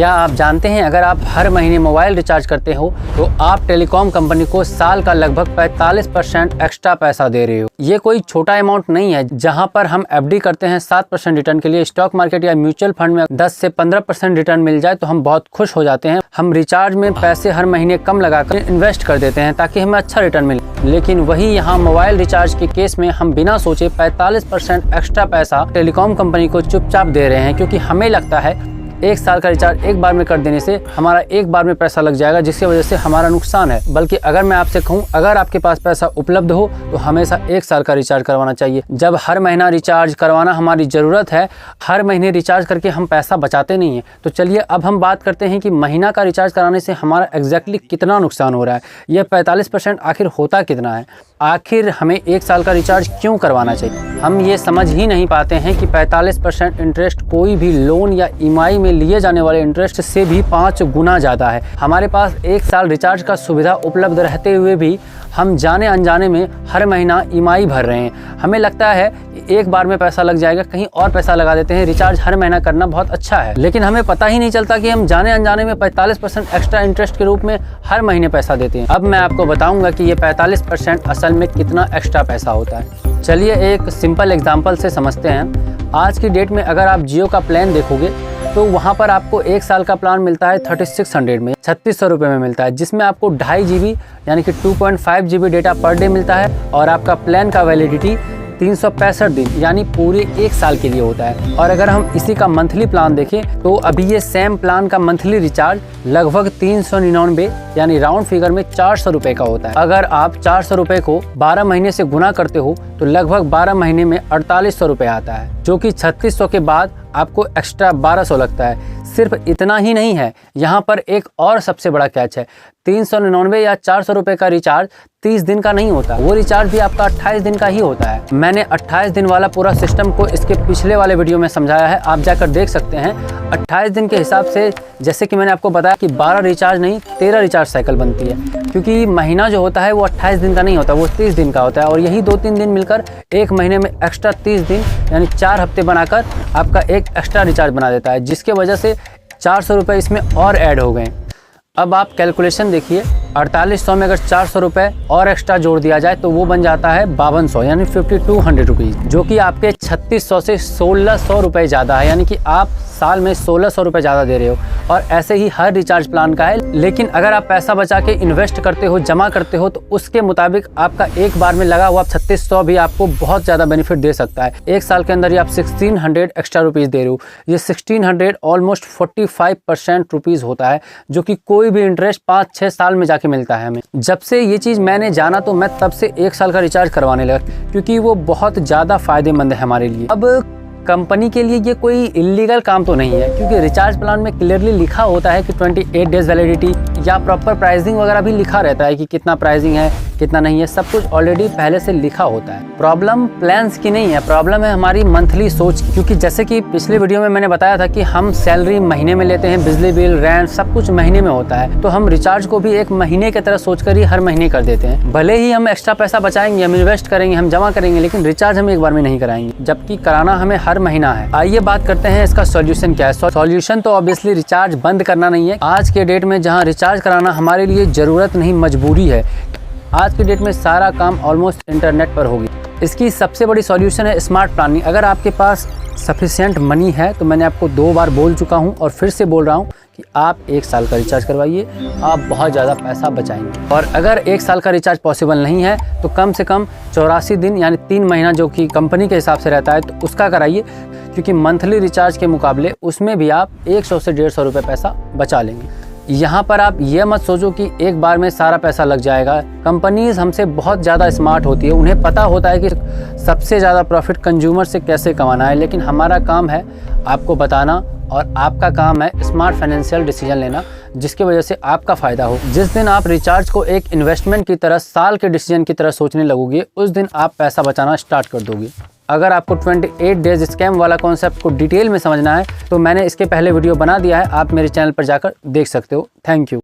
क्या आप जानते हैं अगर आप हर महीने मोबाइल रिचार्ज करते हो तो आप टेलीकॉम कंपनी को साल का लगभग 45% एक्स्ट्रा पैसा दे रहे हो। ये कोई छोटा अमाउंट नहीं है। जहां पर हम एफडी करते हैं 7% रिटर्न के लिए, स्टॉक मार्केट या म्यूचुअल फंड में 10 से 15% रिटर्न मिल जाए तो हम बहुत खुश हो जाते हैं। हम रिचार्ज में पैसे हर महीने कम लगाकर इन्वेस्ट कर देते हैं ताकि हमें अच्छा रिटर्न मिले। लेकिन वही यहाँ मोबाइल रिचार्ज के केस में हम बिना सोचे 45% एक्स्ट्रा पैसा टेलीकॉम कंपनी को चुपचाप दे रहे हैं, क्योंकि हमें लगता है एक साल का रिचार्ज एक बार में कर देने से हमारा एक बार में पैसा लग जाएगा, जिसकी वजह से हमारा नुकसान है। बल्कि अगर मैं आपसे कहूँ, अगर आपके पास पैसा उपलब्ध हो तो हमेशा एक साल का रिचार्ज करवाना चाहिए। जब हर महीना रिचार्ज करवाना हमारी ज़रूरत है, हर महीने रिचार्ज करके हम पैसा बचाते नहीं हैं। तो चलिए अब हम बात करते हैं कि महीना का रिचार्ज कराने से हमारा एग्जैक्टली कितना नुकसान हो रहा है। यह 45% आखिर होता कितना है, आखिर हमें एक साल का रिचार्ज क्यों करवाना चाहिए। हम ये समझ ही नहीं पाते हैं कि 45% इंटरेस्ट कोई भी लोन या ईएमआई में लिए जाने वाले इंटरेस्ट से भी 5 गुना ज़्यादा है। हमारे पास एक साल रिचार्ज का सुविधा उपलब्ध रहते हुए भी हम जाने अनजाने में हर महीना ईएमआई भर रहे हैं। हमें लगता है कि एक बार में पैसा लग जाएगा, कहीं और पैसा लगा देते हैं। रिचार्ज हर महीना करना बहुत अच्छा है, लेकिन हमें पता ही नहीं चलता कि हम जाने अनजाने में 45% एक्स्ट्रा इंटरेस्ट के रूप में हर महीने पैसा देते हैं। अब मैं आपको बताऊंगा कि ये 45% असल में कितना एक्स्ट्रा पैसा होता है। चलिए एक सिंपल एग्जाम्पल से समझते हैं। आज की डेट में अगर आप जियो का प्लान देखोगे तो वहाँ पर आपको एक साल का प्लान मिलता है 3600 में, 3600 रुपये में मिलता है, जिसमें आपको 2.5 GB यानी कि 2.5 GB डेटा पर डे मिलता है और आपका प्लान का वैलिडिटी 365 दिन यानी पूरे एक साल के लिए होता है। और अगर हम इसी का मंथली प्लान देखें तो अभी ये सेम प्लान का मंथली रिचार्ज लगभग 399 यानी राउंड फिगर में 400 रुपये का होता है। अगर आप 400 रुपये को 12 महीने से गुना करते हो तो लगभग 12 महीने में 4800 रुपये आता है, जो कि 3600 के बाद आपको एक्स्ट्रा 1200 लगता है। सिर्फ इतना ही नहीं है, यहाँ पर एक और सबसे बड़ा कैच है। 399 या 400 रुपये का रिचार्ज 30 दिन का नहीं होता, वो रिचार्ज भी आपका 28 दिन का ही होता है। मैंने 28 दिन वाला पूरा सिस्टम को इसके पिछले वाले वीडियो में समझाया है, आप जाकर देख सकते हैं। 28 दिन के हिसाब से, जैसे कि मैंने आपको बताया कि 12 रिचार्ज नहीं 13 रिचार्ज साइकिल बनती है, क्योंकि महीना जो होता है वो 28 दिन का नहीं होता, वो 30 दिन का होता है। और यही 2-3 दिन मिलकर एक महीने में एक्स्ट्रा 30 दिन यानी 4 हफ्ते बनाकर आपका एक एक्स्ट्रा रिचार्ज बना देता है, जिसके वजह से 400 रुपये इसमें और ऐड हो गए। अब आप कैलकुलेशन देखिए, 4800 में अगर 400 रुपये और एक्स्ट्रा जोड़ दिया जाए तो वो बन जाता है 5200 यानी 5200 रुपीज़, जो कि आपके 3600 से 1600 रुपये ज़्यादा है, यानी कि आप साल में 1600 रुपये ज़्यादा दे रहे हो। और ऐसे ही हर रिचार्ज प्लान का है। लेकिन अगर आप पैसा बचा के इन्वेस्ट करते हो, जमा करते हो, तो उसके मुताबिक आपका एक बार में लगा हुआ 3600 भी आपको बहुत ज़्यादा बेनिफिट दे सकता है। एक साल के अंदर ही आप 1600 एक्स्ट्रा रुपीज़ दे रहे हो। ये 1600 ऑलमोस्ट 45% रुपीज़ होता है, जो कि कोई भी इंटरेस्ट 5-6 साल में जाके मिलता है हमें। जब से ये चीज़ मैंने जाना तो मैं तब से एक साल का रिचार्ज करवाने लगा, क्योंकि वो बहुत ज़्यादा फायदेमंद है हमारे लिए। अब कंपनी के लिए ये कोई इलीगल काम तो नहीं है, क्योंकि रिचार्ज प्लान में क्लियरली लिखा होता है कि 28 डेज वैलिडिटी या प्रॉपर प्राइसिंग वगैरह भी लिखा रहता है कि कितना प्राइसिंग है कितना नहीं है, सब कुछ ऑलरेडी पहले से लिखा होता है। प्रॉब्लम प्लान्स की नहीं है, प्रॉब्लम है हमारी मंथली सोच की। क्योंकि जैसे कि पिछले वीडियो में मैंने बताया था कि हम सैलरी महीने में लेते हैं, बिजली बिल, रेंट सब कुछ महीने में होता है, तो हम रिचार्ज को भी एक महीने की तरह सोचकर ही हर महीने कर देते हैं। भले ही हम एक्स्ट्रा पैसा बचाएंगे, हम इन्वेस्ट करेंगे, हम जमा करेंगे, लेकिन रिचार्ज हम एक बार में नहीं कराएंगे, जबकि कराना हमें हर महीना है। आइए बात करते हैं इसका सॉल्यूशन क्या है। सॉल्यूशन तो ऑब्वियसली रिचार्ज बंद करना नहीं है। आज के डेट में जहां रिचार्ज कराना हमारे लिए ज़रूरत नहीं मजबूरी है, आज की डेट में सारा काम ऑलमोस्ट इंटरनेट पर होगी। इसकी सबसे बड़ी सॉल्यूशन है स्मार्ट प्लानिंग। अगर आपके पास सफिशिएंट मनी है तो मैंने आपको 2 बार बोल चुका हूं और फिर से बोल रहा हूं कि आप एक साल का रिचार्ज करवाइए, आप बहुत ज़्यादा पैसा बचाएंगे। और अगर एक साल का रिचार्ज पॉसिबल नहीं है तो कम से कम 84 दिन यानी 3 महीना जो कि कंपनी के हिसाब से रहता है तो उसका कराइए, क्योंकि मंथली रिचार्ज के मुकाबले उसमें भी आप 100 से 150 रुपये पैसा बचा लेंगे। यहाँ पर आप ये मत सोचो कि एक बार में सारा पैसा लग जाएगा। कंपनीज हमसे बहुत ज़्यादा स्मार्ट होती है, उन्हें पता होता है कि सबसे ज़्यादा प्रॉफिट कंज्यूमर से कैसे कमाना है, लेकिन हमारा काम है आपको बताना और आपका काम है स्मार्ट फाइनेंशियल डिसीजन लेना, जिसकी वजह से आपका फ़ायदा हो। जिस दिन आप रिचार्ज को एक इन्वेस्टमेंट की तरह, साल के डिसीजन की तरह सोचने लगोगे, उस दिन आप पैसा बचाना स्टार्ट कर दोगे। अगर आपको 28 डेज स्कैम वाला कॉन्सेप्ट को डिटेल में समझना है तो मैंने इसके पहले वीडियो बना दिया है, आप मेरे चैनल पर जाकर देख सकते हो। Thank you.